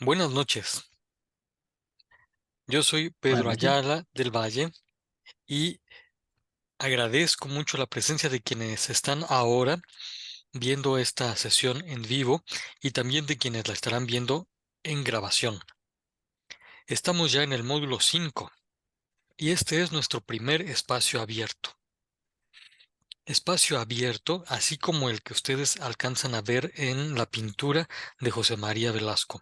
Buenas noches, yo soy Buenas Pedro noches. Ayala del Valle y agradezco mucho la presencia de quienes están ahora viendo esta sesión en vivo y también de quienes la estarán viendo en grabación. Estamos ya en el módulo 5 y este es nuestro primer espacio abierto. Espacio abierto, así como el que ustedes alcanzan a ver en la pintura de José María Velasco.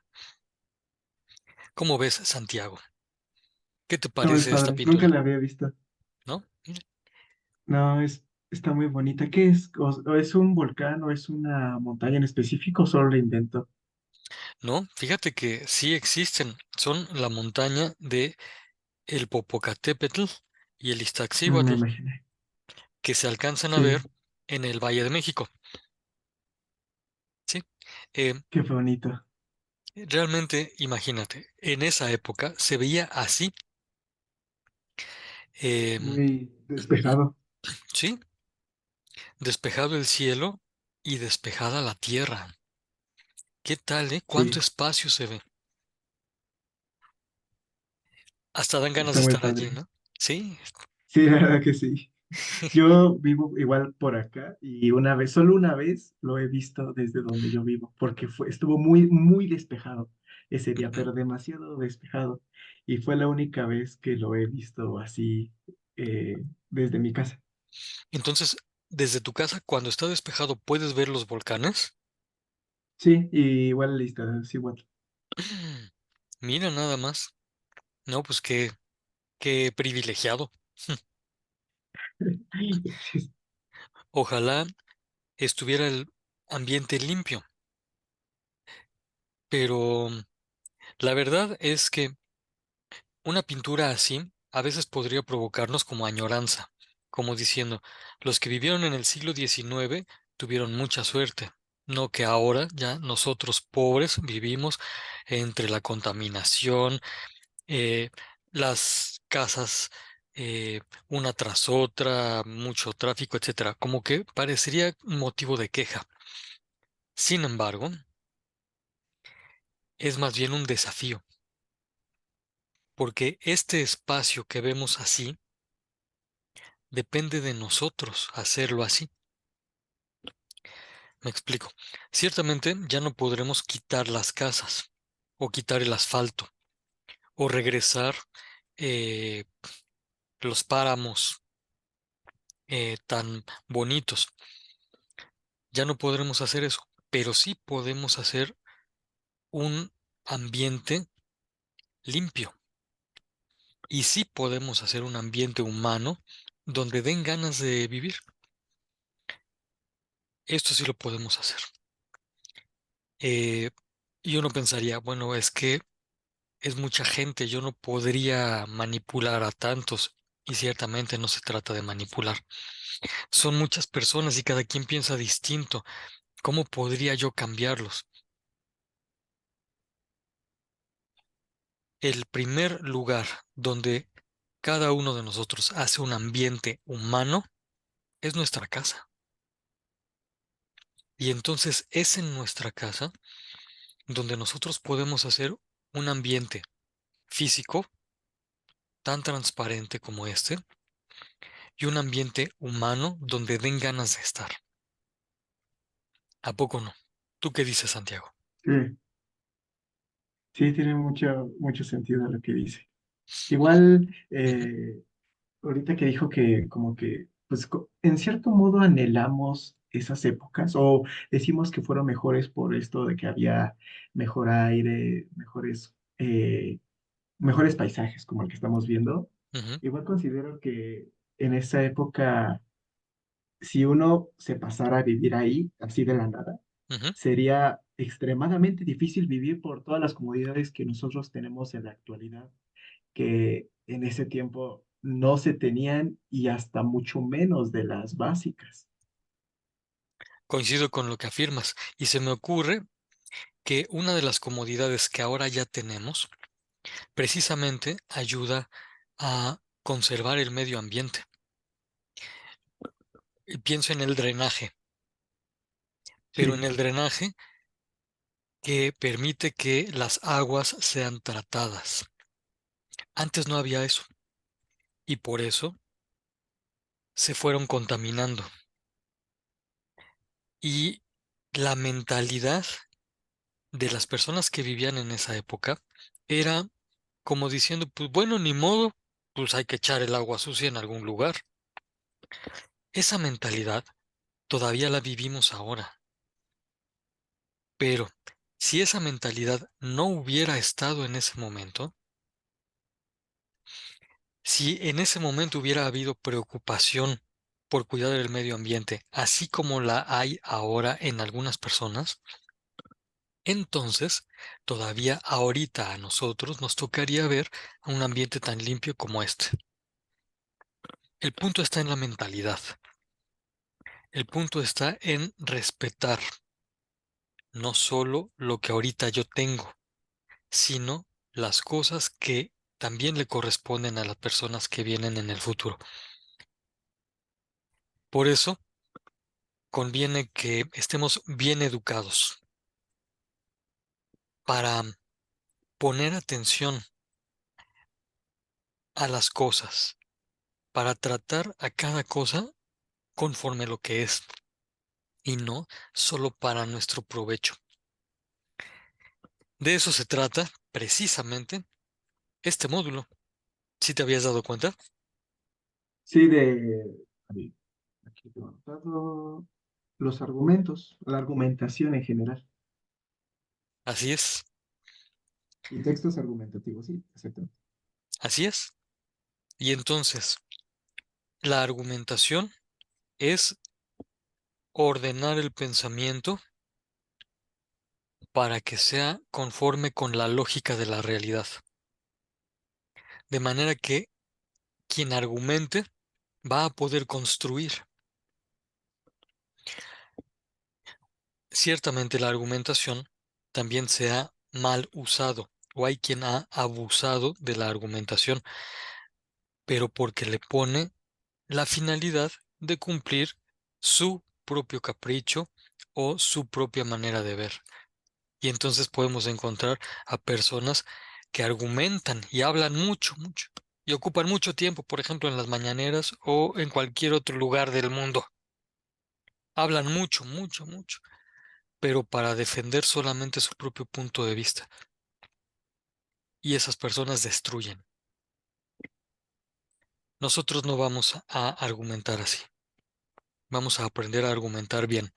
¿Cómo ves, Santiago? ¿Qué te Está muy parece esta padre. Nunca pintura? la había visto. ¿No? Mira. No, está muy bonita. ¿Qué es? ¿O es un volcán o es una montaña en específico o solo lo invento? No, fíjate que sí existen. Son la montaña de el Popocatépetl y el Me Iztaccíhuatl, imaginé. que se alcanzan a ver Sí, en el Valle de México. ¿Sí? Eh, qué bonito. Realmente, imagínate, en esa época se veía así, em, Muy despejado. ¿sí? Despejado el cielo y despejada la tierra. ¿Qué tal, eh? ¿Cuánto Sí, espacio se ve? Hasta dan ganas está de muy estar allí, padre. ¿no? Sí. Sí, la verdad que sí. Yo vivo igual por acá y una vez, solo una vez lo he visto desde donde yo vivo, porque estuvo muy, muy despejado ese día, Ujú. pero demasiado despejado. Y fue la única vez que lo he visto así desde mi casa. Entonces, desde tu casa, cuando está despejado, ¿puedes ver los volcanes? Sí, y igual lista, sí, igual. Mira nada más. No, pues qué privilegiado. Ojalá estuviera el ambiente limpio, pero la verdad es que una pintura así a veces podría provocarnos como añoranza, como diciendo, los que vivieron en el siglo XIX tuvieron mucha suerte, no que ahora ya nosotros pobres vivimos entre la contaminación, eh, las casas una tras otra, mucho tráfico, etcétera, como que parecería un motivo de queja. Sin embargo, es más bien un desafío, porque este espacio que vemos así depende de nosotros hacerlo así. Me explico. Ciertamente ya no podremos quitar las casas, o quitar el asfalto, o regresar eh, los páramos tan bonitos. Ya no podremos hacer eso, pero sí podemos hacer un ambiente limpio. Y sí podemos hacer un ambiente humano donde den ganas de vivir. Esto sí lo podemos hacer. Eh, y uno pensaría, bueno, es que es mucha gente, yo no podría manipular a tantos. Y ciertamente no se trata de manipular. Son muchas personas y cada quien piensa distinto. ¿Cómo podría yo cambiarlos? El primer lugar donde cada uno de nosotros hace un ambiente humano es nuestra casa. Y entonces es en nuestra casa donde nosotros podemos hacer un ambiente físico tan transparente como este y un ambiente humano donde den ganas de estar. ¿A poco no? ¿Tú qué dices, Santiago? Sí, sí, tiene mucho sentido lo que dice. Igual, Ujú, ahorita que dijo que como que, pues en cierto modo anhelamos esas épocas o decimos que fueron mejores por esto de que había mejor aire, mejores paisajes como el que estamos viendo. ujú, Igual considero que en esa época, si uno se pasara a vivir ahí, así de la nada, ujú. sería extremadamente difícil vivir por todas las comodidades que nosotros tenemos en la actualidad, que en ese tiempo no se tenían y hasta mucho menos de las básicas. Coincido con lo que afirmas y se me ocurre que una de las comodidades que ahora ya tenemos precisamente ayuda a conservar el medio ambiente. Y pienso en el drenaje, pero en Sí, el drenaje que permite que las aguas sean tratadas. Antes no había eso y por eso se fueron contaminando. Y la mentalidad de las personas que vivían en esa época era como diciendo, pues bueno, ni modo, pues hay que echar el agua sucia en algún lugar. Esa mentalidad todavía la vivimos ahora, pero si esa mentalidad no hubiera estado en ese momento, si en ese momento hubiera habido preocupación por cuidar del medio ambiente, así como la hay ahora en algunas personas, entonces todavía ahorita a nosotros nos tocaría ver a un ambiente tan limpio como este. El punto está en la mentalidad. El punto está en respetar no solo lo que ahorita yo tengo, sino las cosas que también le corresponden a las personas que vienen en el futuro. Por eso conviene que estemos bien educados para poner atención a las cosas, para tratar a cada cosa conforme lo que es y no solo para nuestro provecho. De eso se trata precisamente este módulo. ¿Si te habías dado cuenta? Sí, a ver, aquí tengo anotado los argumentos, la argumentación en general. Así es, Y textos argumentativos, sí, exacto. así es. Y entonces, la argumentación es ordenar el pensamiento para que sea conforme con la lógica de la realidad. De manera que quien argumente va a poder construir. Ciertamente la argumentación también se ha mal usado o hay quien ha abusado de la argumentación, pero porque le pone la finalidad de cumplir su propio capricho o su propia manera de ver. Y entonces podemos encontrar a personas que argumentan y hablan mucho, mucho, y ocupan mucho tiempo, por ejemplo, en las mañaneras o en cualquier otro lugar del mundo. Hablan mucho, mucho, mucho, pero para defender solamente su propio punto de vista. Y esas personas destruyen. Nosotros no vamos a argumentar así. Vamos a aprender a argumentar bien.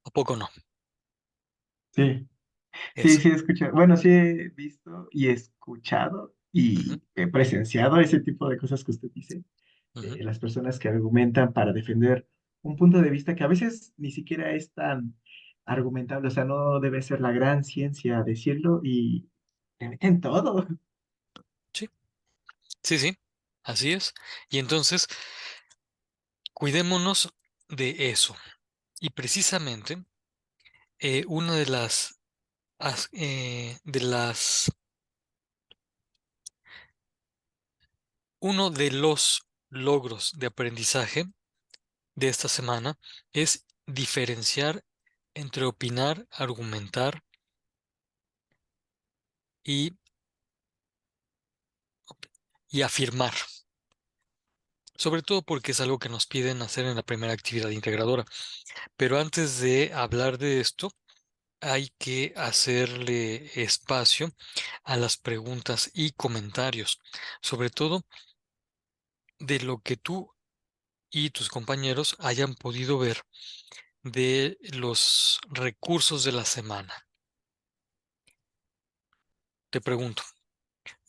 ¿A poco no? Sí, sí, Eso. sí he escuchado, bueno, sí he visto y escuchado Ujú, y he presenciado ese tipo de cosas que usted dice, ujú. las personas que argumentan para defender un punto de vista que a veces ni siquiera es tan argumentable, o sea, no debe ser la gran ciencia decirlo y en todo. Sí, sí, sí. Así es. Y entonces, cuidémonos de eso. Y precisamente, una de las, uno de los logros de aprendizaje de esta semana es diferenciar entre opinar, argumentar y, y afirmar. Sobre todo porque es algo que nos piden hacer en la primera actividad integradora. Pero antes de hablar de esto, hay que hacerle espacio a las preguntas y comentarios, sobre todo de lo que tú y tus compañeros hayan podido ver de los recursos de la semana. Te pregunto,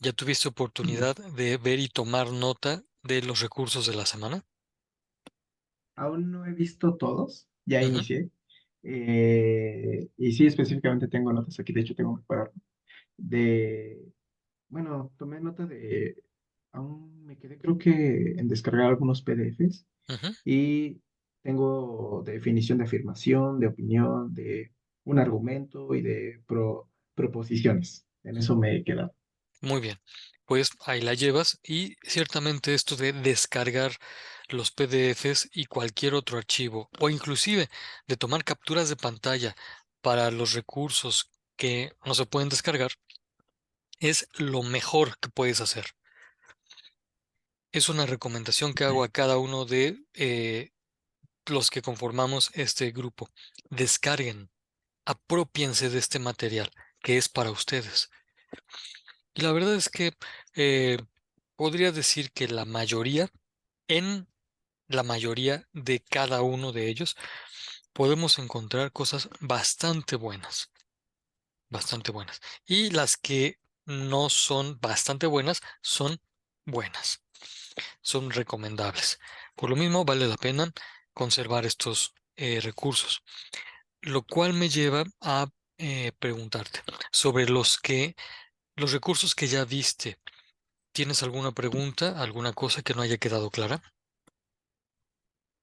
¿ya tuviste oportunidad de ver y tomar nota de los recursos de la semana? Aún no he visto todos, ya Ujú, inicié. Y sí, específicamente tengo notas aquí, de hecho tengo que parar. De, bueno, tomé nota de, aún me quedé creo que en descargar algunos PDFs ujú. y tengo definición de afirmación, de opinión, de un argumento y de proposiciones. En eso me he quedado. Muy bien, pues ahí la llevas y ciertamente esto de descargar los PDFs y cualquier otro archivo o inclusive de tomar capturas de pantalla para los recursos que no se pueden descargar, es lo mejor que puedes hacer. Es una recomendación que hago a cada uno de los que conformamos este grupo. Descarguen, apropiense de este material que es para ustedes. Y la verdad es que eh, podría decir que en la mayoría de cada uno de ellos, podemos encontrar cosas bastante buenas, bastante buenas. Y las que no son bastante buenas, son buenas, son recomendables. Por lo mismo, vale la pena conservar estos recursos. Lo cual me lleva a preguntarte sobre los recursos que ya viste. ¿Tienes alguna pregunta, alguna cosa que no haya quedado clara?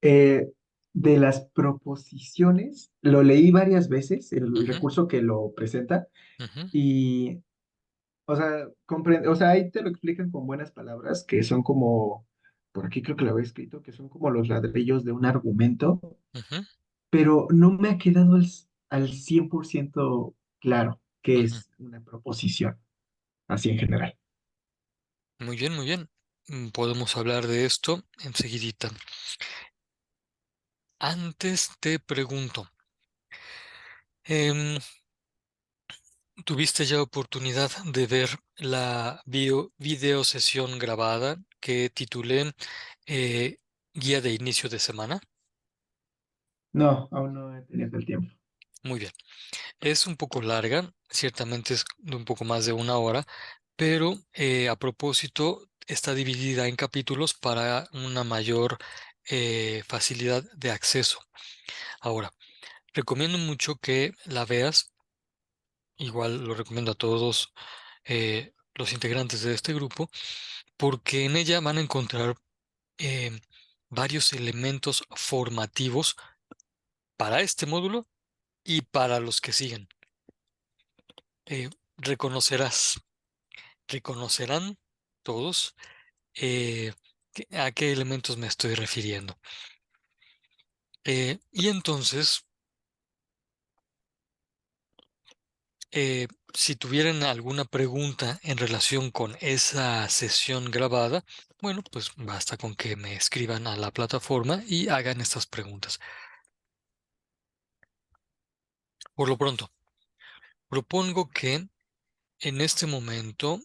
Eh, de las proposiciones, lo leí varias veces, el Ujú, recurso que lo presenta, ujú, y, o sea, comprende, o sea, ahí te lo explican con buenas palabras, que son como, por aquí creo que lo había escrito, que son como los ladrillos de un argumento, ujú, pero no me ha quedado al 100% claro qué ujú. es una proposición, así en general. Muy bien, muy bien. Podemos hablar de esto enseguidita. Antes te pregunto, em, ¿tuviste ya oportunidad de ver la video sesión grabada que titulé eh, Guía de inicio de semana? No, aún no he tenido el tiempo. Muy bien. Es un poco larga, ciertamente es de un poco más de una hora, pero a propósito está dividida en capítulos para una mayor facilidad de acceso. Ahora, recomiendo mucho que la veas, igual lo recomiendo a todos los integrantes de este grupo, porque en ella van a encontrar eh, varios elementos formativos para este módulo y para los que siguen. Eh, reconocerás, reconocerán todos a qué elementos me estoy refiriendo. Y entonces, si tuvieran alguna pregunta en relación con esa sesión grabada, bueno, pues basta con que me escriban a la plataforma y hagan estas preguntas. Por lo pronto, propongo que en este momento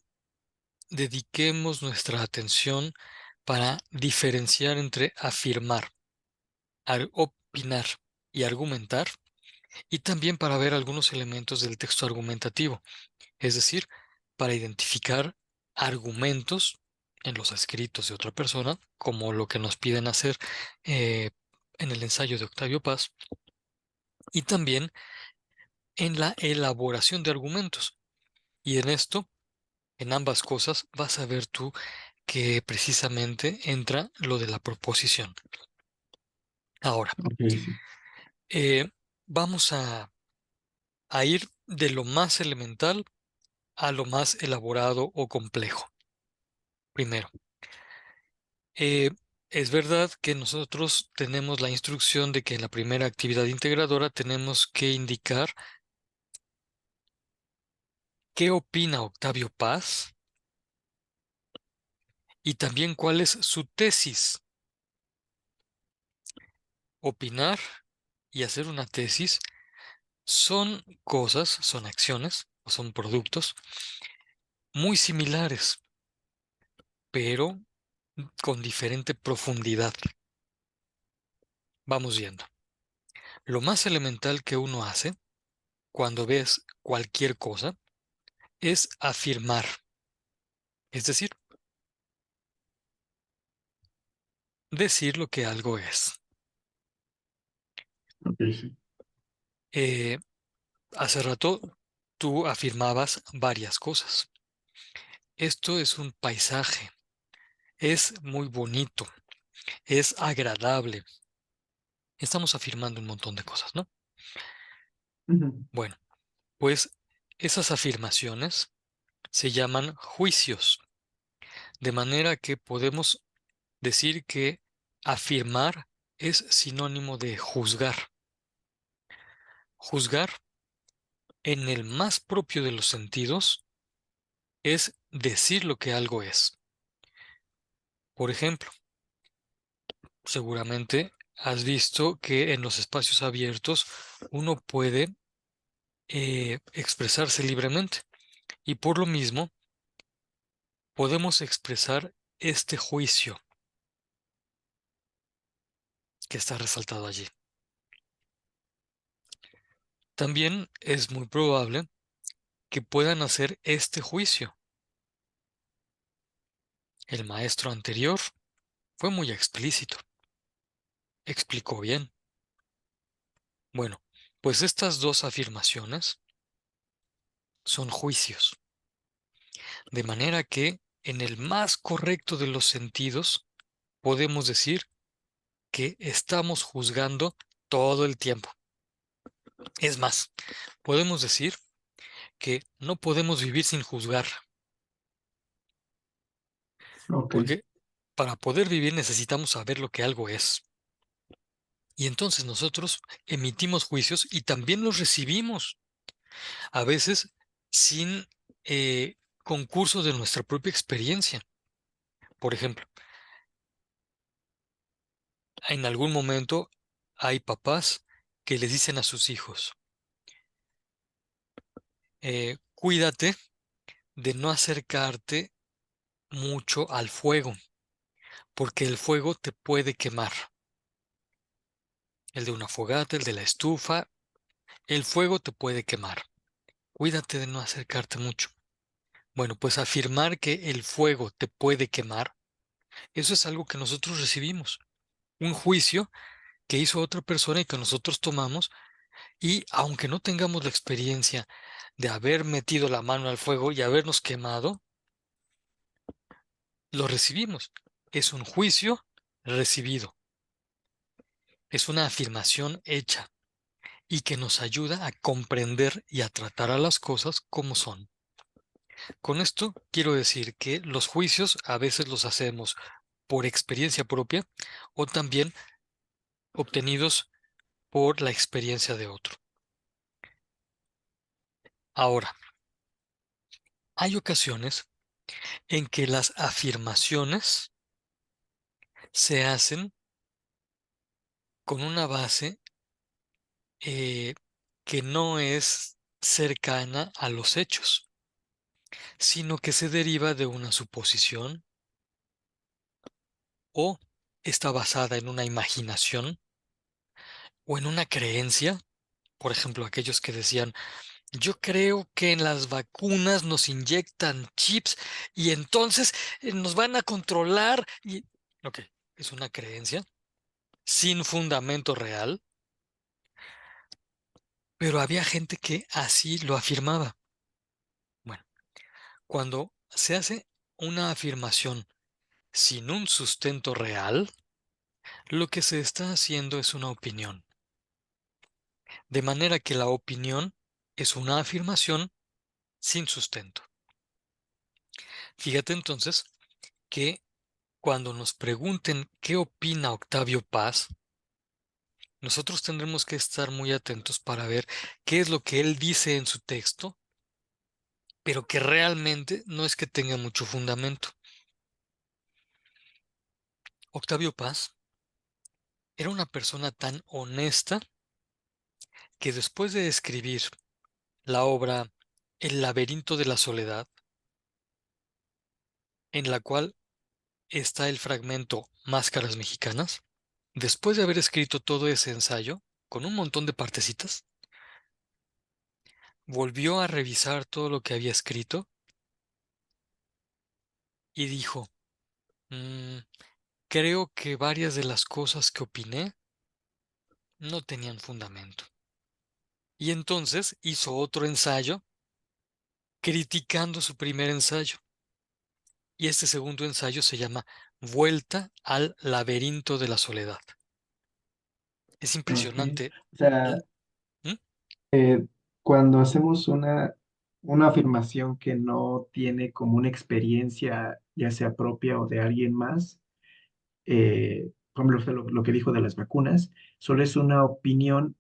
dediquemos nuestra atención para diferenciar entre afirmar, opinar y argumentar, y también para ver algunos elementos del texto argumentativo, es decir, para identificar argumentos en los escritos de otra persona, como lo que nos piden hacer eh, en el ensayo de Octavio Paz, y también en la elaboración de argumentos. Y en esto, en ambas cosas, vas a ver tú que precisamente entra lo de la proposición. Ahora, Ok, sí. eh, vamos a ir de lo más elemental a lo más elaborado o complejo. Primero, eh, es verdad que nosotros tenemos la instrucción de que en la primera actividad integradora tenemos que indicar qué opina Octavio Paz y también cuál es su tesis. Opinar y hacer una tesis son cosas, son acciones o son productos muy similares, pero con diferente profundidad. Vamos viendo. Lo más elemental que uno hace cuando ves cualquier cosa es afirmar, es decir, decir lo que algo es. Ok, sí. Eh, hace rato tú afirmabas varias cosas. Esto es un paisaje, es muy bonito, es agradable. Estamos afirmando un montón de cosas, ¿no? Ujú. Bueno, pues esas afirmaciones se llaman juicios, de manera que podemos decir que afirmar es sinónimo de juzgar. Juzgar en el más propio de los sentidos, es decir lo que algo es. Por ejemplo, seguramente has visto que en los espacios abiertos uno puede expresarse libremente y por lo mismo podemos expresar este juicio que está resaltado allí. También es muy probable que puedan hacer este juicio. El maestro anterior fue muy explícito, explicó bien. Bueno, pues estas dos afirmaciones son juicios, de manera que en el más correcto de los sentidos podemos decir que estamos juzgando todo el tiempo. Es más, podemos decir que no podemos vivir sin juzgar, Ok, porque para poder vivir necesitamos saber lo que algo es. Y entonces nosotros emitimos juicios y también los recibimos, a veces sin concurso de nuestra propia experiencia. Por ejemplo, en algún momento hay papás que les dicen a sus hijos, cuídate de no acercarte mucho al fuego, porque el fuego te puede quemar. El de una fogata, el de la estufa, el fuego te puede quemar. Cuídate de no acercarte mucho. Bueno, pues afirmar que el fuego te puede quemar, eso es algo que nosotros recibimos. Un juicio que hizo otra persona y que nosotros tomamos, y aunque no tengamos la experiencia de haber metido la mano al fuego y habernos quemado, lo recibimos. Es un juicio recibido. Es una afirmación hecha y que nos ayuda a comprender y a tratar a las cosas como son. Con esto quiero decir que los juicios a veces los hacemos por experiencia propia o también obtenidos por la experiencia de otro. Ahora, hay ocasiones en que las afirmaciones se hacen con una base eh, que no es cercana a los hechos, sino que se deriva de una suposición o está basada en una imaginación o en una creencia. Por ejemplo, aquellos que decían, yo creo que en las vacunas nos inyectan chips y entonces nos van a controlar y... Ok, es una creencia sin fundamento real, pero había gente que así lo afirmaba. Bueno, cuando se hace una afirmación sin un sustento real, lo que se está haciendo es una opinión. De manera que la opinión es una afirmación sin sustento. Fíjate entonces que cuando nos pregunten qué opina Octavio Paz, nosotros tendremos que estar muy atentos para ver qué es lo que él dice en su texto, pero que realmente no es que tenga mucho fundamento. Octavio Paz era una persona tan honesta que después de escribir la obra El laberinto de la soledad, en la cual está el fragmento Máscaras Mexicanas, después de haber escrito todo ese ensayo, con un montón de partecitas, volvió a revisar todo lo que había escrito y dijo, "Mm, creo que varias de las cosas que opiné no tenían fundamento". Y entonces hizo otro ensayo criticando su primer ensayo. Y este segundo ensayo se llama Vuelta al laberinto de la soledad. Es ok. impresionante. O sea, ¿Mm? cuando hacemos una afirmación que no tiene como una experiencia, ya sea propia o de alguien más, por ejemplo, usted lo que dijo de las vacunas, solo es una opinión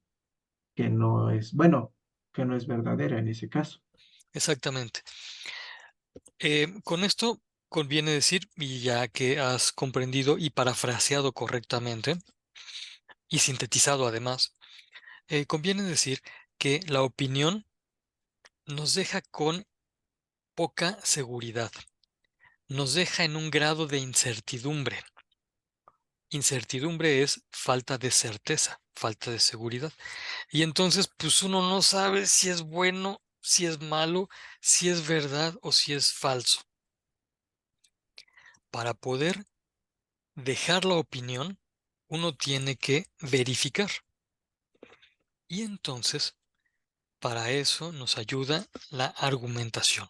que no es, bueno, que no es verdadera en ese caso. Exactamente. Con esto conviene decir, y ya que has comprendido y parafraseado correctamente, y sintetizado además, conviene decir que la opinión nos deja con poca seguridad, nos deja en un grado de incertidumbre. Incertidumbre es falta de certeza, falta de seguridad. Y entonces, pues uno no sabe si es bueno, si es malo, si es verdad o si es falso. Para poder dejar la opinión, uno tiene que verificar. Y entonces, para eso nos ayuda la argumentación.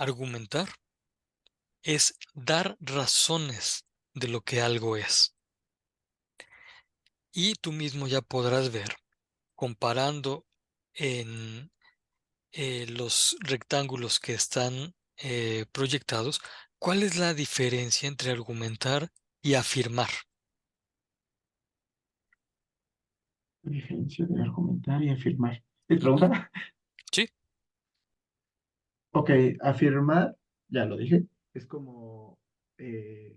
Argumentar es dar razones de lo que algo es. Y tú mismo ya podrás ver, comparando en los rectángulos que están proyectados, cuál es la diferencia entre argumentar y afirmar. Diferencia de argumentar y afirmar. ¿Es Ujú. pregunta? Sí, Ok, afirmar, ya lo dije, es como eh,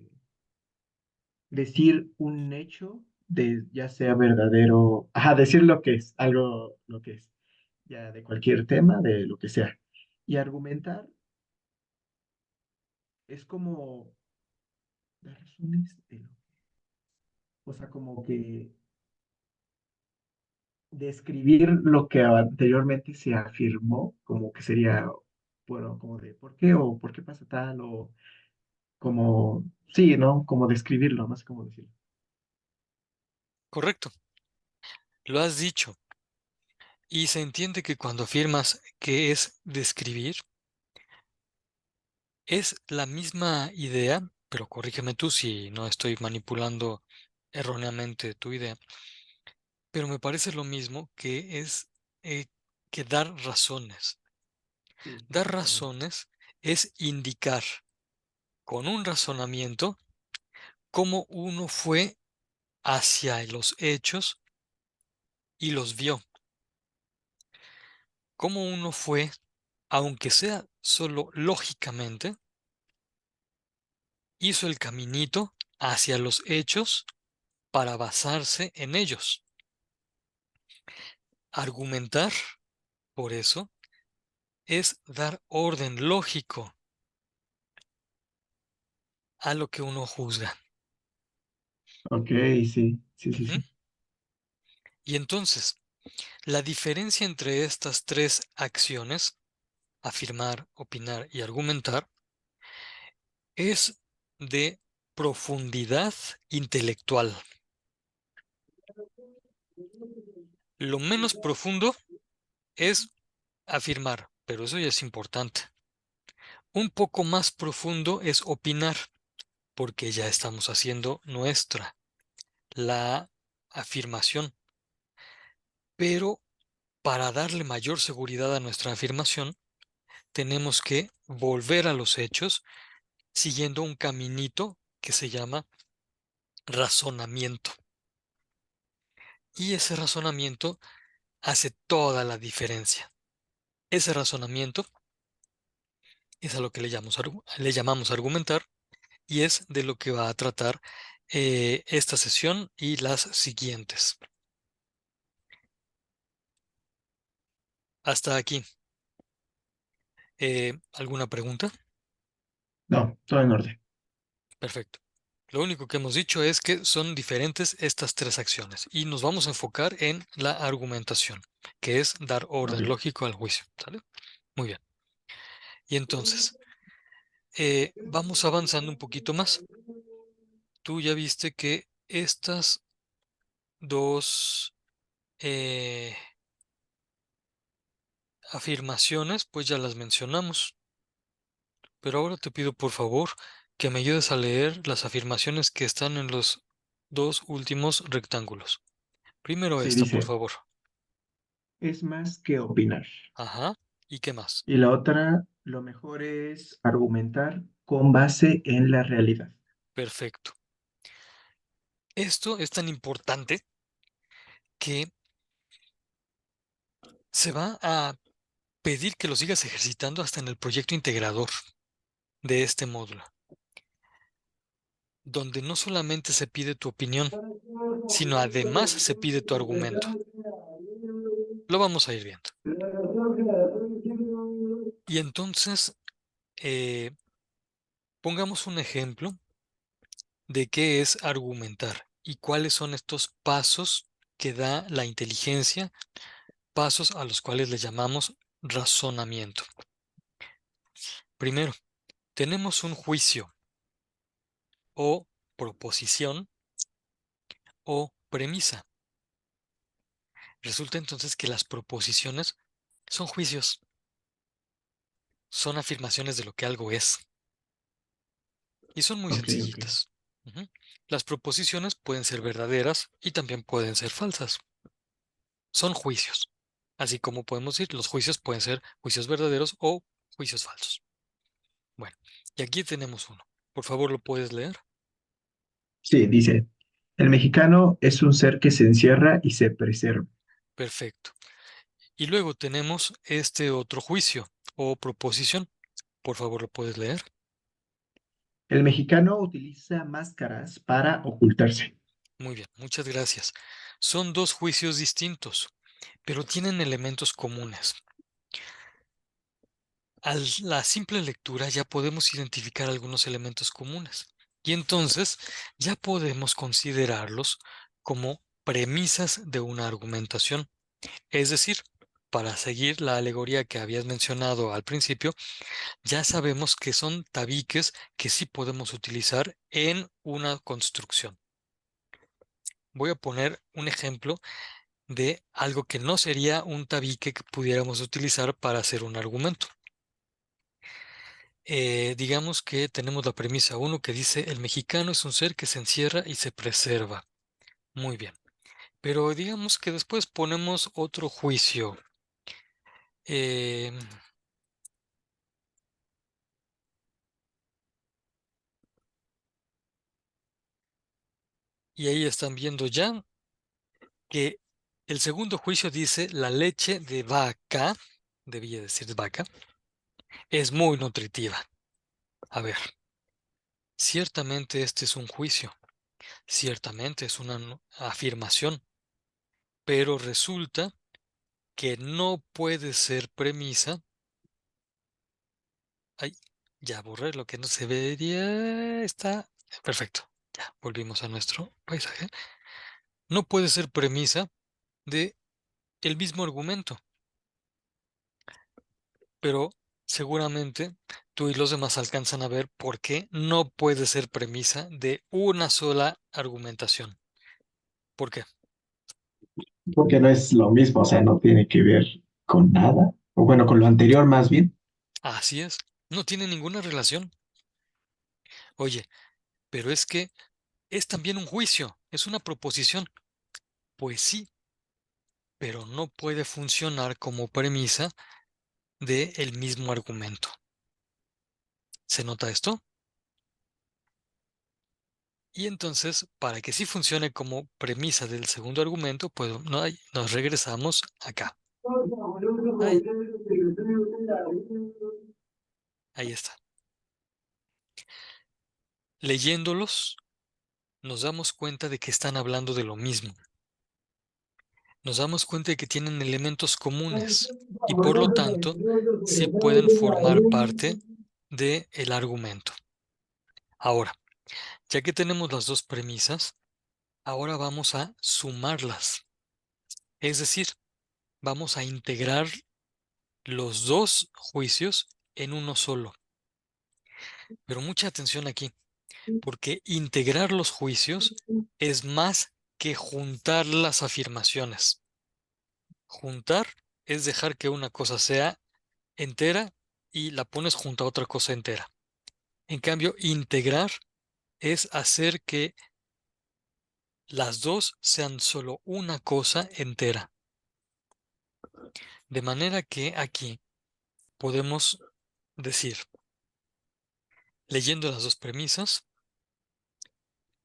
decir un hecho de ya sea verdadero, ajá, decir lo que es, algo lo que es, ya de cualquier tema, de lo que sea. Y argumentar es como dar razones de lo, o sea, como que describir lo que anteriormente se afirmó, como que sería, bueno, como de por qué o por qué pasa tal, o como, sí, ¿no? Como describirlo, no sé cómo decirlo. correcto. Lo has dicho. Y se entiende que cuando afirmas que es describir, es la misma idea, pero corrígeme tú si no estoy manipulando erróneamente tu idea, pero me parece lo mismo que es eh, que dar razones. Sí, Dar exactamente. razones es indicar con un razonamiento cómo uno fue hacia los hechos y los vio, cómo uno fue, aunque sea solo lógicamente, hizo el caminito hacia los hechos para basarse en ellos. Argumentar, por eso, es dar orden lógico a lo que uno juzga. Ok, sí, sí, sí, Ujú. sí. Y entonces, la diferencia entre estas tres acciones, afirmar, opinar y argumentar, es de profundidad intelectual. Lo menos profundo es afirmar, pero eso ya es importante. Un poco más profundo es opinar, porque ya estamos haciendo nuestra la afirmación. Pero para darle mayor seguridad a nuestra afirmación, tenemos que volver a los hechos siguiendo un caminito que se llama razonamiento. Y ese razonamiento hace toda la diferencia. Ese razonamiento es a lo que le llamamos argumentar y es de lo que va a tratar esta sesión y las siguientes. Hasta aquí. ¿Alguna pregunta? No, todo en orden. Perfecto. Lo único que hemos dicho es que son diferentes estas tres acciones y nos vamos a enfocar en la argumentación, que es dar Ok. orden lógico al juicio. ¿Sale? Muy bien. Y entonces, vamos avanzando un poquito más. Tú ya viste que estas dos eh, afirmaciones, pues ya las mencionamos, pero ahora te pido por favor que me ayudes a leer las afirmaciones que están en los dos últimos rectángulos. Primero Sí, esta, por dice, favor. es más que opinar. Ajá. ¿Y qué más? Y la otra, lo mejor es argumentar con base en la realidad. Perfecto. Esto es tan importante que se va a pedir que lo sigas ejercitando hasta en el proyecto integrador de este módulo, donde no solamente se pide tu opinión, sino además se pide tu argumento. Lo vamos a ir viendo. Y entonces, eh, pongamos un ejemplo de qué es argumentar y cuáles son estos pasos que da la inteligencia, pasos a los cuales le llamamos razonamiento. Primero, tenemos un juicio o proposición o premisa. Resulta entonces que las proposiciones son juicios, son afirmaciones de lo que algo es y son muy Ok, ok. sencillitas. Ujú. Las proposiciones pueden ser verdaderas y también pueden ser falsas. Son juicios. Así como podemos decir, los juicios pueden ser juicios verdaderos o juicios falsos. Bueno, y aquí tenemos uno. Por favor, ¿lo puedes leer? Sí, dice, el mexicano es un ser que se encierra y se preserva. Perfecto. Y luego tenemos este otro juicio o proposición. Por favor, ¿lo puedes leer? El mexicano utiliza máscaras para ocultarse. Muy bien, muchas gracias. Son dos juicios distintos, pero tienen elementos comunes. A la simple lectura ya podemos identificar algunos elementos comunes y entonces ya podemos considerarlos como premisas de una argumentación. Es decir, para seguir la alegoría que habías mencionado al principio, ya sabemos que son tabiques que sí podemos utilizar en una construcción. Voy a poner un ejemplo de algo que no sería un tabique que pudiéramos utilizar para hacer un argumento. Digamos que tenemos la premisa uno que dice el mexicano es un ser que se encierra y se preserva. Muy bien. Pero digamos que después ponemos otro juicio. Eh, y ahí están viendo ya que el segundo juicio dice la leche de vaca, debía decir vaca, es muy nutritiva. A ver, ciertamente este es un juicio, ciertamente es una afirmación, pero resulta que no puede ser premisa. Ay, ya borré lo que no se vería. Está perfecto. Ya, volvimos a nuestro paisaje. No puede ser premisa de el mismo argumento, pero seguramente tú y los demás alcanzan a ver por qué no puede ser premisa de una sola argumentación. ¿Por qué? Porque no es lo mismo, o sea, no tiene que ver con nada, o bueno, con lo anterior más bien, Así es, no tiene ninguna relación. Oye, pero es que es también un juicio, es una proposición. Pues sí, pero no puede funcionar como premisa de el mismo argumento. ¿Se nota esto? Y entonces, para que sí funcione como premisa del segundo argumento, pues nos regresamos acá. Ahí, ahí está. Leyéndolos, nos damos cuenta de que están hablando de lo mismo. Nos damos cuenta de que tienen elementos comunes y por lo tanto, sí pueden formar parte del argumento. Ahora, ya que tenemos las dos premisas, ahora vamos a sumarlas. Es decir, vamos a integrar los dos juicios en uno solo. Pero mucha atención aquí, porque integrar los juicios es más que juntar las afirmaciones. Juntar es dejar que una cosa sea entera y la pones junto a otra cosa entera. En cambio, integrar es hacer que las dos sean solo una cosa entera. De manera que aquí podemos decir, leyendo las dos premisas,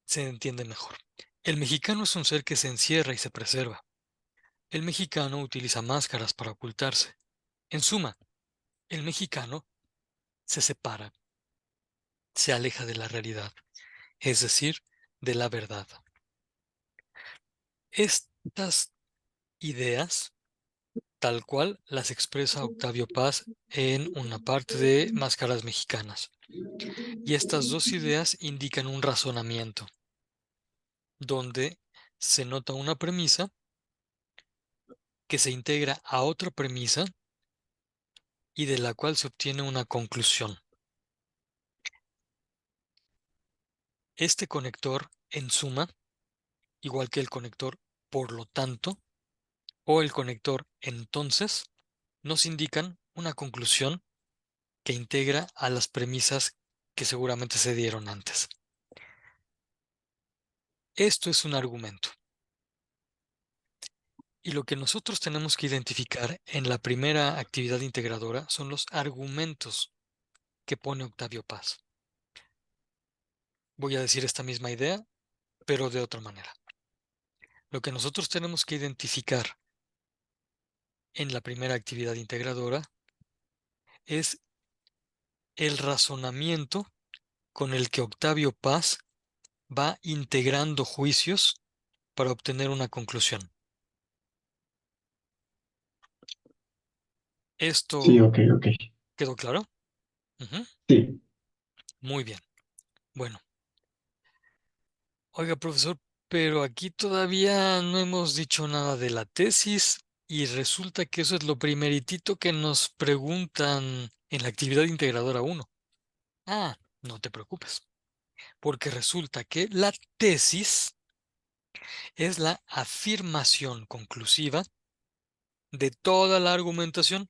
se entiende mejor. El mexicano es un ser que se encierra y se preserva. El mexicano utiliza máscaras para ocultarse. En suma, el mexicano se separa, se aleja de la realidad, es decir, de la verdad. Estas ideas, tal cual, las expresa Octavio Paz en una parte de Máscaras Mexicanas. Y estas dos ideas indican un razonamiento, donde se nota una premisa que se integra a otra premisa y de la cual se obtiene una conclusión. Este conector, en suma, igual que el conector por lo tanto o el conector entonces, nos indican una conclusión que integra a las premisas que seguramente se dieron antes. Esto es un argumento. Y lo que nosotros tenemos que identificar en la primera actividad integradora son los argumentos que pone Octavio Paz. Voy a decir esta misma idea, pero de otra manera. Lo que nosotros tenemos que identificar en la primera actividad integradora es el razonamiento con el que Octavio Paz va integrando juicios para obtener una conclusión. Sí, ¿Esto ok, ok. quedó claro? Ujú. Sí. Muy bien. Bueno, oiga, profesor, pero aquí todavía no hemos dicho nada de la tesis y resulta que eso es lo primeritito que nos preguntan en la actividad integradora 1. Ah, no te preocupes, porque resulta que la tesis es la afirmación conclusiva de toda la argumentación.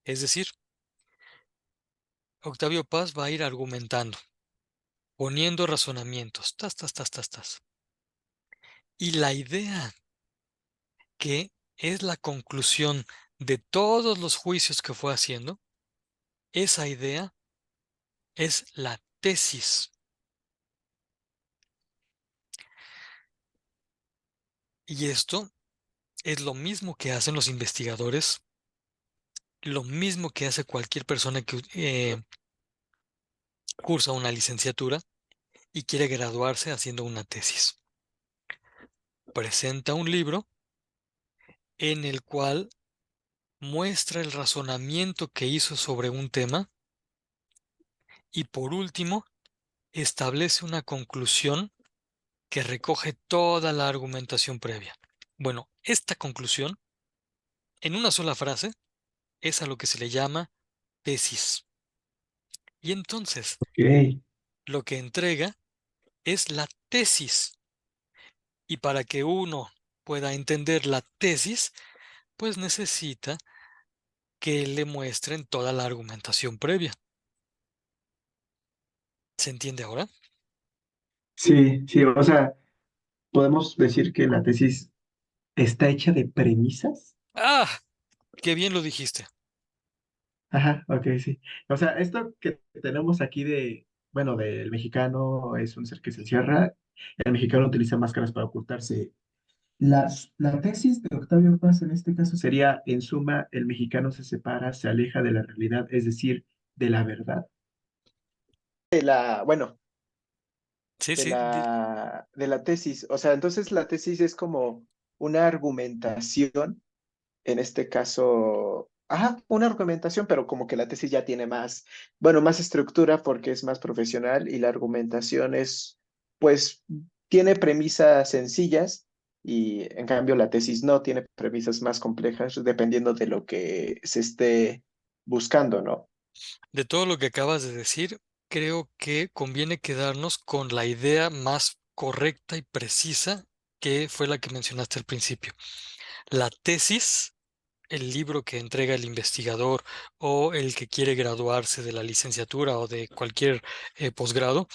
Es decir, Octavio Paz va a ir argumentando, poniendo razonamientos, tas, tas, tas, tas, tas. Y la idea que es la conclusión de todos los juicios que fue haciendo, esa idea es la tesis. Y esto es lo mismo que hacen los investigadores, lo mismo que hace cualquier persona que cursa una licenciatura y quiere graduarse haciendo una tesis. Presenta un libro en el cual muestra el razonamiento que hizo sobre un tema y por último establece una conclusión que recoge toda la argumentación previa. Bueno, esta conclusión, en una sola frase, es a lo que se le llama tesis. Y entonces, Ok. lo que entrega es la tesis. Y para que uno pueda entender la tesis, pues necesita que le muestren toda la argumentación previa. ¿Se entiende ahora? Sí, sí, o sea, podemos decir que la tesis está hecha de premisas. ¡Ah! ¡Qué bien lo dijiste! Ajá, ok, sí. O sea, esto que tenemos aquí de, bueno, del mexicano es un ser que se encierra, el mexicano utiliza máscaras para ocultarse. La tesis de Octavio Paz en este caso sería, en suma, el mexicano se separa, se aleja de la realidad, es decir, de la verdad. Bueno, Sí, sí. de la tesis. O sea, entonces la tesis es como una argumentación, en este caso, ajá, una argumentación, pero como que la tesis ya tiene más, bueno, más estructura porque es más profesional y la argumentación es, pues, tiene premisas sencillas y en cambio la tesis no tiene premisas más complejas dependiendo de lo que se esté buscando, ¿no? De todo lo que acabas de decir, creo que conviene quedarnos con la idea más correcta y precisa que fue la que mencionaste al principio. La tesis, el libro que entrega el investigador o el que quiere graduarse de la licenciatura o de cualquier posgrado,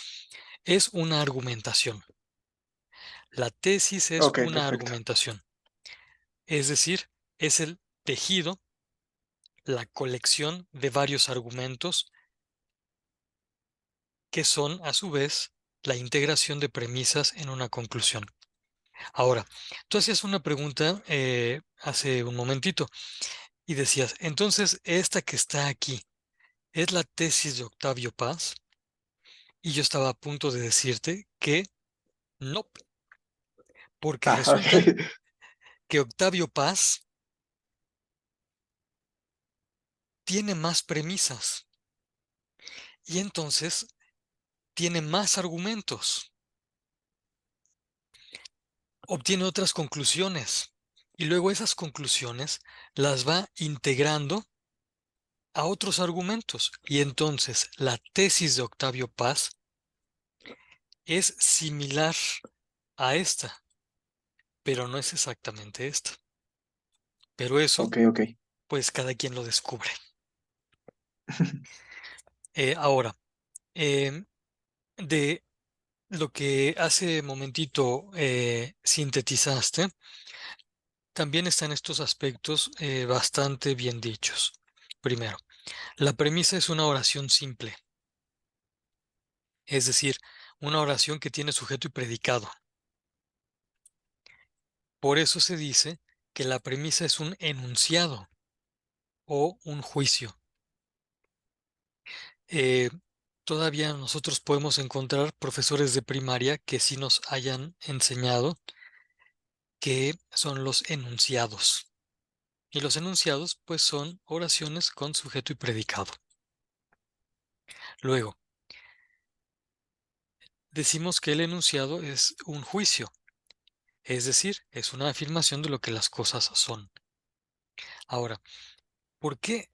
es una argumentación. La tesis es Ok, una perfecto. argumentación, es decir, es el tejido, la colección de varios argumentos que son, a su vez, la integración de premisas en una conclusión. Ahora, tú hacías una pregunta hace un momentito y decías, entonces, esta que está aquí es la tesis de Octavio Paz, y yo estaba a punto de decirte que no, porque Ah, resulta ok. que Octavio Paz tiene más premisas y entonces tiene más argumentos, obtiene otras conclusiones y luego esas conclusiones las va integrando a otros argumentos. Y entonces la tesis de Octavio Paz es similar a esta, pero no es exactamente esta. Pero eso, Ok, ok. pues cada quien lo descubre. Ahora, em, de lo que hace momentito sintetizaste, también están estos aspectos bastante bien dichos. Primero, la premisa es una oración simple, es decir, una oración que tiene sujeto y predicado. Por eso se dice que la premisa es un enunciado o un juicio. Eh, Todavía nosotros podemos encontrar profesores de primaria que sí nos hayan enseñado que son los enunciados. Y los enunciados, pues, son oraciones con sujeto y predicado. Luego, decimos que el enunciado es un juicio, es decir, es una afirmación de lo que las cosas son. Ahora, ¿por qué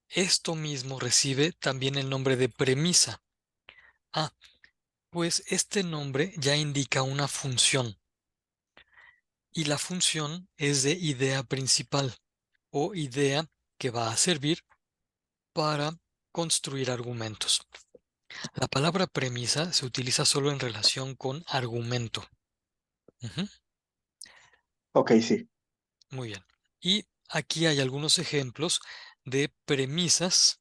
esto mismo recibe también el nombre de premisa? Ah, pues este nombre ya indica una función, y la función es de idea principal o idea que va a servir para construir argumentos. La palabra premisa se utiliza solo en relación con argumento. Ujú. Ok, sí. Muy bien. Y aquí hay algunos ejemplos de premisas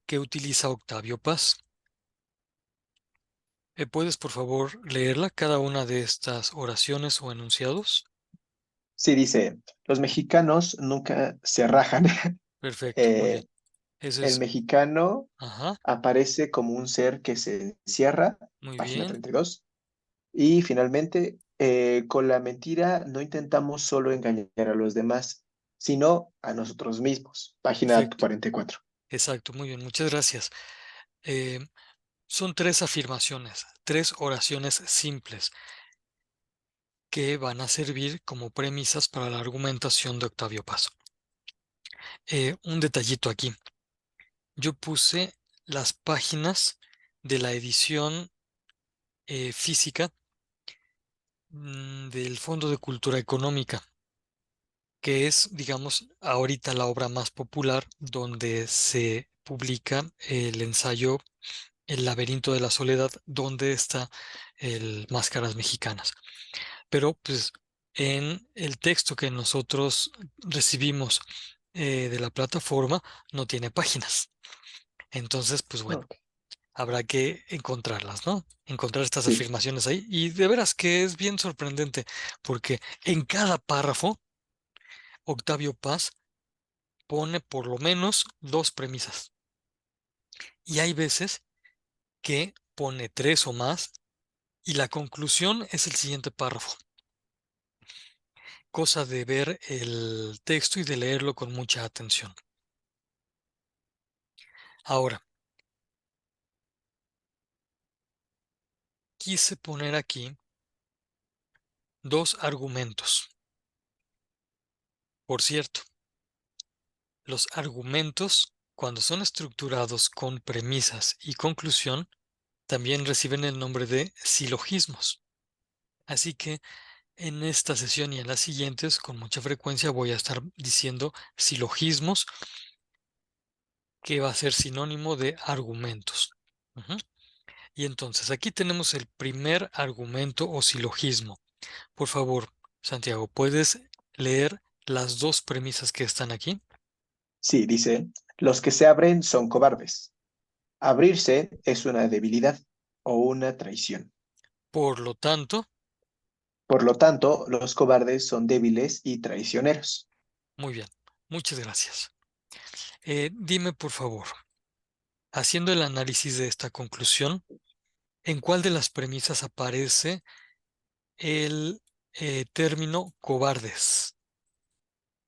que utiliza Octavio Paz. ¿Puedes, por favor, leerla cada una de estas oraciones o enunciados? Sí, dice, los mexicanos nunca se rajan. Perfecto, muy bien. Eh, Ese el es, mexicano ajá, aparece como un ser que se encierra, muy página bien, 32. Y finalmente, con la mentira no intentamos solo engañar a los demás, sino a nosotros mismos, página perfecto, 44. exacto, muy bien, muchas gracias. Eh, Son tres afirmaciones, tres oraciones simples que van a servir como premisas para la argumentación de Octavio Paz. Un detallito aquí. Yo puse las páginas de la edición física del Fondo de Cultura Económica, que es, digamos, ahorita la obra más popular donde se publica el ensayo El laberinto de la soledad, donde está el Máscaras Mexicanas. Pero pues en el texto que nosotros recibimos de la plataforma no tiene páginas. Entonces, pues bueno, Ok. habrá que encontrarlas, ¿no? Encontrar estas Sí, afirmaciones ahí. Y de veras que es bien sorprendente, porque en cada párrafo, Octavio Paz pone por lo menos dos premisas. Y hay veces que pone tres o más, y la conclusión es el siguiente párrafo. Cosa de ver el texto y de leerlo con mucha atención. Ahora, quise poner aquí dos argumentos. Por cierto, los argumentos, cuando son estructurados con premisas y conclusión, también reciben el nombre de silogismos. Así que en esta sesión y en las siguientes, con mucha frecuencia voy a estar diciendo silogismos, que va a ser sinónimo de argumentos. Ujú. Y entonces aquí tenemos el primer argumento o silogismo. Por favor, Santiago, ¿puedes leer las dos premisas que están aquí? sí, dice, los que se abren son cobardes. Abrirse es una debilidad o una traición. Por lo tanto, Por lo tanto, los cobardes son débiles y traicioneros. Muy bien, muchas gracias. Dime, por favor, haciendo el análisis de esta conclusión, ¿en cuál de las premisas aparece el término cobardes?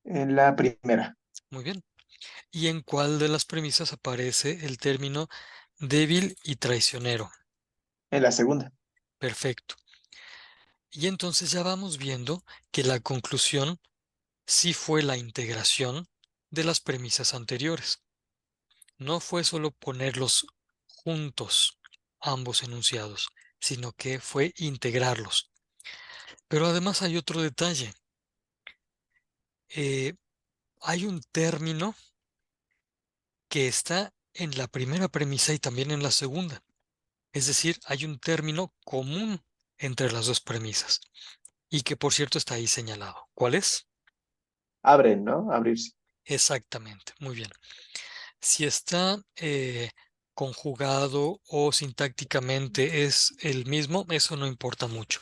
En la primera, Muy bien. ¿Y en cuál de las premisas aparece el término débil y traicionero? en la segunda. Perfecto. Y entonces ya vamos viendo que la conclusión sí fue la integración de las premisas anteriores. No fue solo ponerlos juntos, ambos enunciados, sino que fue integrarlos. Pero además hay otro detalle. Eh, Hay un término que está en la primera premisa y también en la segunda. Es decir, hay un término común entre las dos premisas y que por cierto está ahí señalado. ¿Cuál es? Abren, ¿no? Abrirse. Exactamente. Muy bien. Si está conjugado o sintácticamente es el mismo, eso no importa mucho.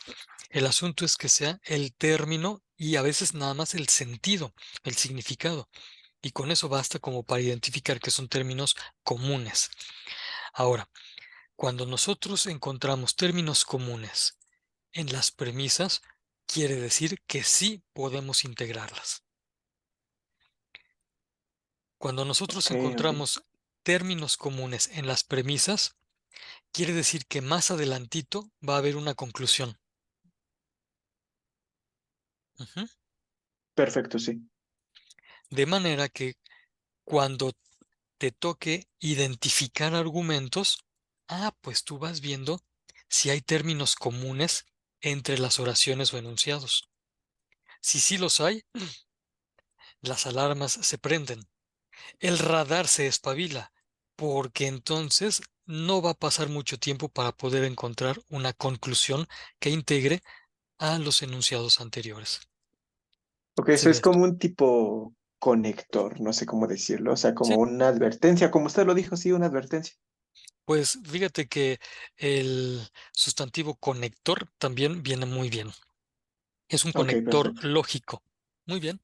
El asunto es que sea el término y a veces nada más el sentido, el significado. Y con eso basta como para identificar que son términos comunes. Ahora, cuando nosotros encontramos términos comunes en las premisas, quiere decir que sí podemos integrarlas. Cuando nosotros Ok, ok. encontramos términos comunes en las premisas, quiere decir que más adelantito va a haber una conclusión. Ujú. Perfecto, sí. De manera que cuando te toque identificar argumentos, pues tú vas viendo si hay términos comunes entre las oraciones o enunciados. Si sí los hay, las alarmas se prenden, el radar se espabila, porque entonces no va a pasar mucho tiempo para poder encontrar una conclusión que integre a los enunciados anteriores. Ok, ¿Sí eso es ves? como un tipo conector, no sé cómo decirlo, o sea, como Sí, una advertencia, como usted lo dijo, sí, una advertencia. pues fíjate que el sustantivo conector también viene muy bien. Es un Ok, conector perfecto. lógico. Muy bien.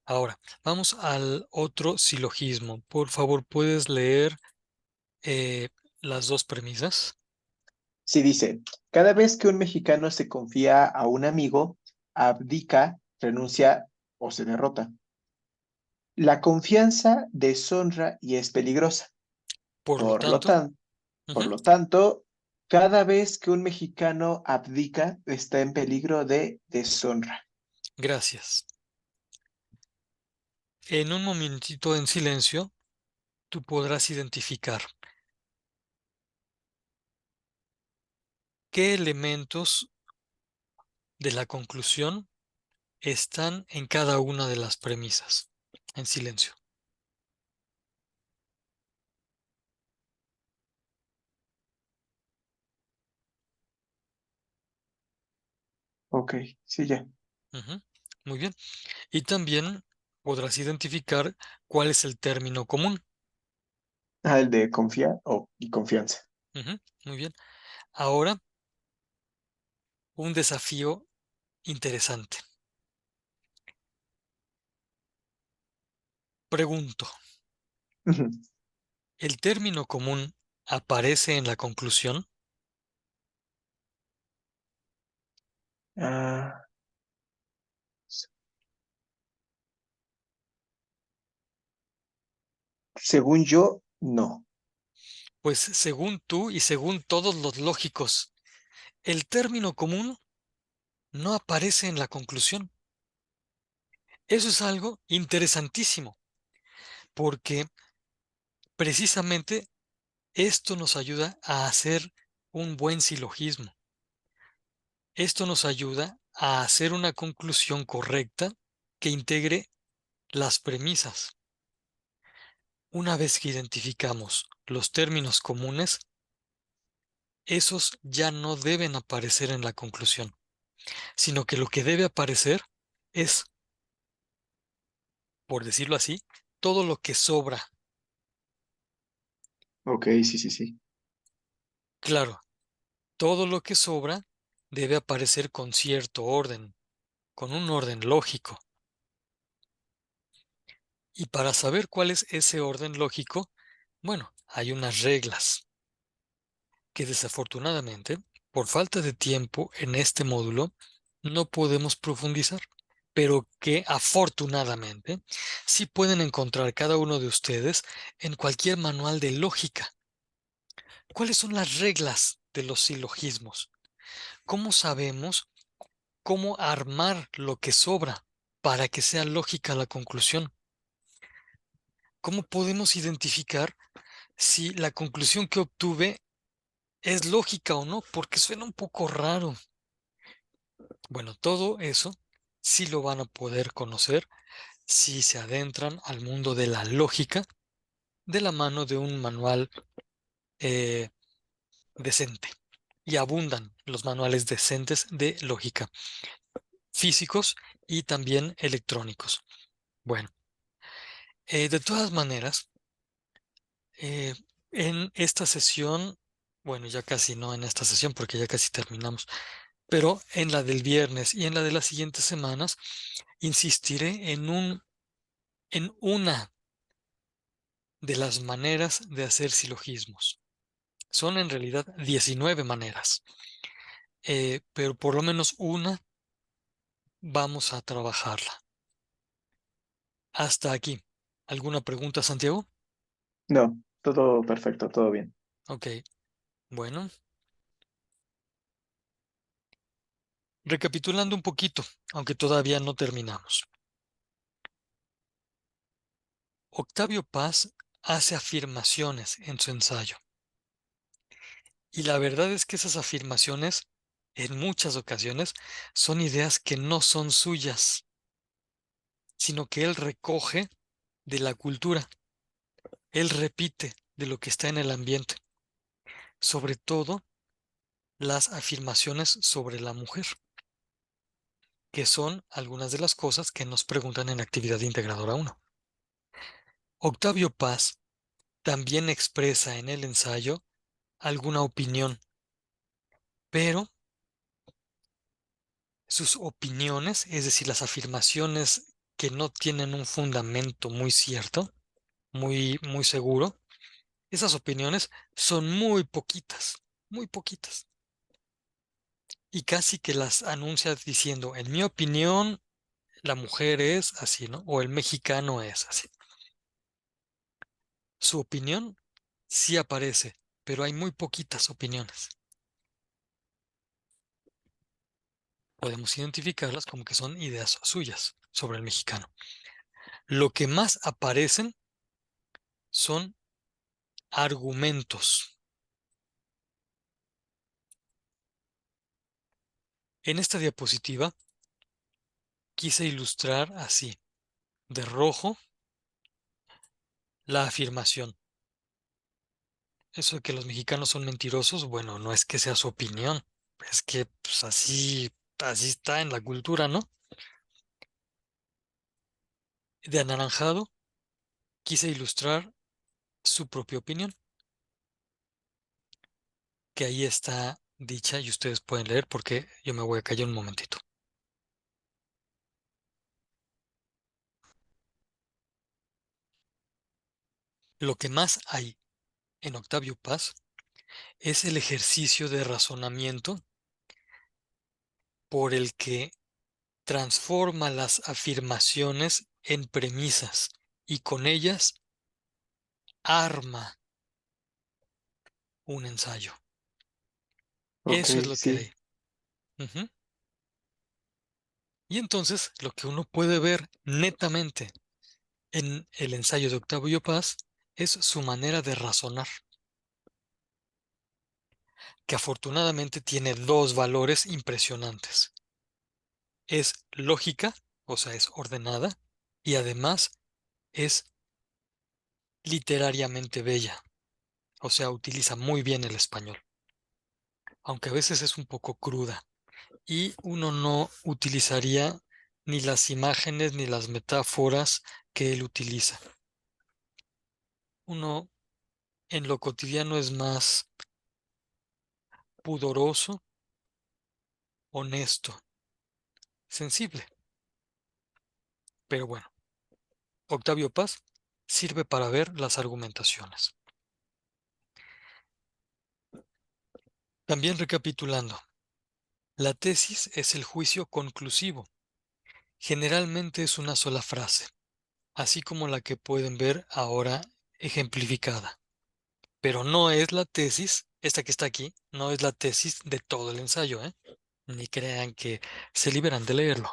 Ahora, vamos al otro silogismo. Por favor, ¿puedes leer eh, las dos premisas? Sí, dice, cada vez que un mexicano se confía a un amigo, abdica, renuncia o se derrota. La confianza deshonra y es peligrosa. Por lo Por lo tanto, tan- por ujú, lo tanto, cada vez que un mexicano abdica, está en peligro de deshonra. gracias. En un momentito en silencio, tú podrás identificar qué elementos de la conclusión están en cada una de las premisas. En silencio. Ok, sí, ya. Ujú, muy bien. Y también podrás identificar cuál es el término común. Ah, el de confiar y confianza. Ujú, muy bien. Ahora, un desafío interesante. Pregunto, Ujú. ¿el término común aparece en la conclusión? Ah, según yo, no. Pues según tú y según todos los lógicos, el término común no aparece en la conclusión. Eso es algo interesantísimo, porque precisamente esto nos ayuda a hacer un buen silogismo. Esto nos ayuda a hacer una conclusión correcta que integre las premisas. Una vez que identificamos los términos comunes, esos ya no deben aparecer en la conclusión, sino que lo que debe aparecer es, por decirlo así, todo lo que sobra. Ok, sí, sí, sí. Claro, todo lo que sobra debe aparecer con cierto orden, con un orden lógico. Y para saber cuál es ese orden lógico, bueno, hay unas reglas que desafortunadamente, por falta de tiempo en este módulo, no podemos profundizar, pero que afortunadamente sí pueden encontrar cada uno de ustedes en cualquier manual de lógica. ¿Cuáles son las reglas de los silogismos? ¿Cómo sabemos cómo armar lo que sobra para que sea lógica la conclusión? ¿Cómo podemos identificar si la conclusión que obtuve es lógica o no? Porque suena un poco raro. Bueno, todo eso sí lo van a poder conocer si se adentran al mundo de la lógica de la mano de un manual eh, decente. Y abundan los manuales decentes de lógica, físicos y también electrónicos. Bueno, de todas maneras, eh, en esta sesión, bueno, ya casi no en esta sesión porque ya casi terminamos, pero en la del viernes y en la de las siguientes semanas, insistiré en una de las maneras de hacer silogismos. Son en realidad 19 maneras, pero por lo menos una vamos a trabajarla. Hasta aquí. ¿Alguna pregunta, Santiago? No, todo perfecto, todo bien. Ok, bueno, recapitulando un poquito, aunque todavía no terminamos. Octavio Paz hace afirmaciones en su ensayo. Y la verdad es que esas afirmaciones, en muchas ocasiones, son ideas que no son suyas, sino que él recoge de la cultura. Él repite de lo que está en el ambiente, sobre todo las afirmaciones sobre la mujer, que son algunas de las cosas que nos preguntan en Actividad Integradora 1. Octavio Paz también expresa en el ensayo alguna opinión, pero sus opiniones, es decir, las afirmaciones que no tienen un fundamento muy cierto, muy seguro, esas opiniones son muy poquitas, muy poquitas. Y casi que las anuncia diciendo, en mi opinión, la mujer es así, ¿no? O el mexicano es así. Su opinión sí aparece, pero hay muy poquitas opiniones. Podemos identificarlas como que son ideas suyas sobre el mexicano. Lo que más aparecen son argumentos. En esta diapositiva quise ilustrar así, de rojo, la afirmación. Eso de que los mexicanos son mentirosos, bueno, no es que sea su opinión, es que pues, así está en la cultura, ¿no? De anaranjado quise ilustrar su propia opinión, que ahí está dicha y ustedes pueden leer porque yo me voy a callar un momentito. Lo que más hay en Octavio Paz es el ejercicio de razonamiento por el que transforma las afirmaciones en premisas y con ellas arma un ensayo. Ok, Eso es lo que sí. hay. Ujú. Y entonces lo que uno puede ver netamente en el ensayo de Octavio Paz es su manera de razonar, que afortunadamente tiene dos valores impresionantes. Es lógica, o sea, es ordenada, y además es literariamente bella, o sea, utiliza muy bien el español, aunque a veces es un poco cruda, y uno no utilizaría ni las imágenes ni las metáforas que él utiliza. Uno en lo cotidiano es más pudoroso honesto, sensible. Pero bueno, Octavio Paz sirve para ver las argumentaciones. También recapitulando, la tesis es el juicio conclusivo. Generalmente es una sola frase, así como la que pueden ver ahora ejemplificada. Pero no es la tesis, esta que está aquí, no es la tesis de todo el ensayo, ¿eh? Ni crean que se liberan de leerlo.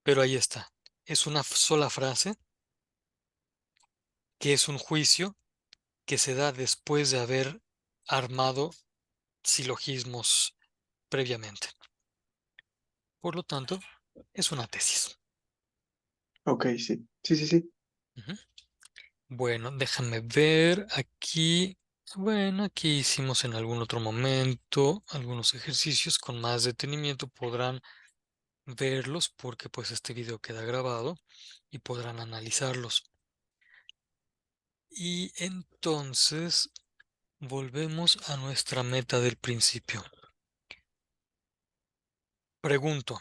Pero ahí está. Es una sola frase que es un juicio que se da después de haber armado silogismos previamente. Por lo tanto, es una tesis. Ok, sí. Sí, sí, sí. Ujú. Bueno, déjame ver aquí. Bueno, aquí hicimos en algún otro momento algunos ejercicios con más detenimiento. Podrán verlos porque pues este video queda grabado y podrán analizarlos. Y entonces volvemos a nuestra meta del principio. Pregunto,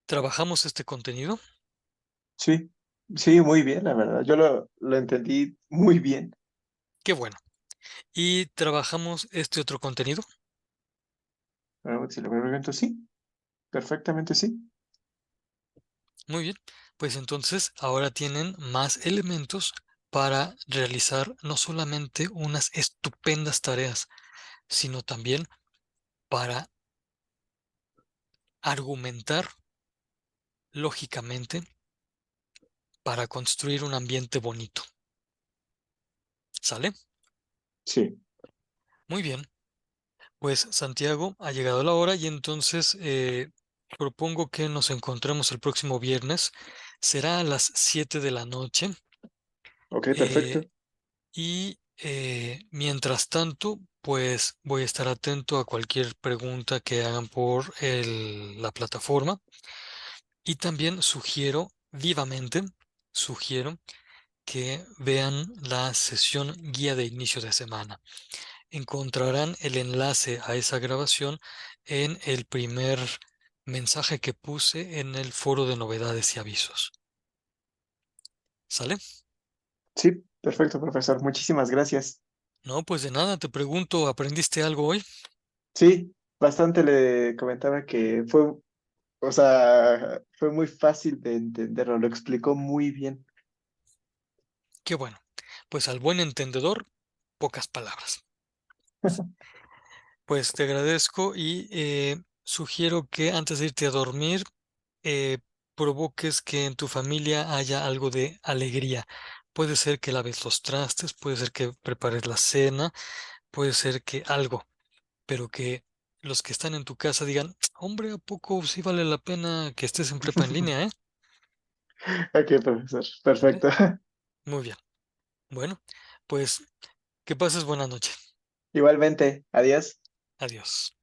¿trabajamos este contenido? Sí, sí, muy bien, la verdad. Yo lo entendí muy bien. Qué bueno. ¿Y trabajamos este otro contenido? Pero si lo pregunto, sí, perfectamente sí. Muy bien. Pues entonces ahora tienen más elementos para realizar no solamente unas estupendas tareas, sino también para argumentar lógicamente, para construir un ambiente bonito. ¿Sale? Sí. Muy bien. Pues Santiago, ha llegado la hora y entonces propongo que nos encontremos el próximo viernes. Será a las 7 de la noche. Ok, eh, perfecto. y mientras tanto, pues voy a estar atento a cualquier pregunta que hagan por la plataforma. Y también sugiero que vean la sesión guía de inicio de semana. Encontrarán el enlace a esa grabación en el primer mensaje que puse en el foro de novedades y avisos. ¿Sale? Sí, perfecto, profesor. Muchísimas gracias. No, pues de nada, te pregunto, ¿aprendiste algo hoy? Sí, bastante le comentaba que fue, o sea, fue muy fácil de entenderlo, lo explicó muy bien. Qué bueno. Pues al buen entendedor, pocas palabras. Pues te agradezco y sugiero que antes de irte a dormir, eh, provoques que en tu familia haya algo de alegría. Puede ser que laves los trastes, puede ser que prepares la cena, puede ser que algo, pero que los que están en tu casa digan, hombre, ¿a poco sí vale la pena que estés en prepa en línea, Ok, profesor, ¿Vale? perfecto. Muy bien. Bueno, pues que pases buena noche. Igualmente, adiós. Adiós.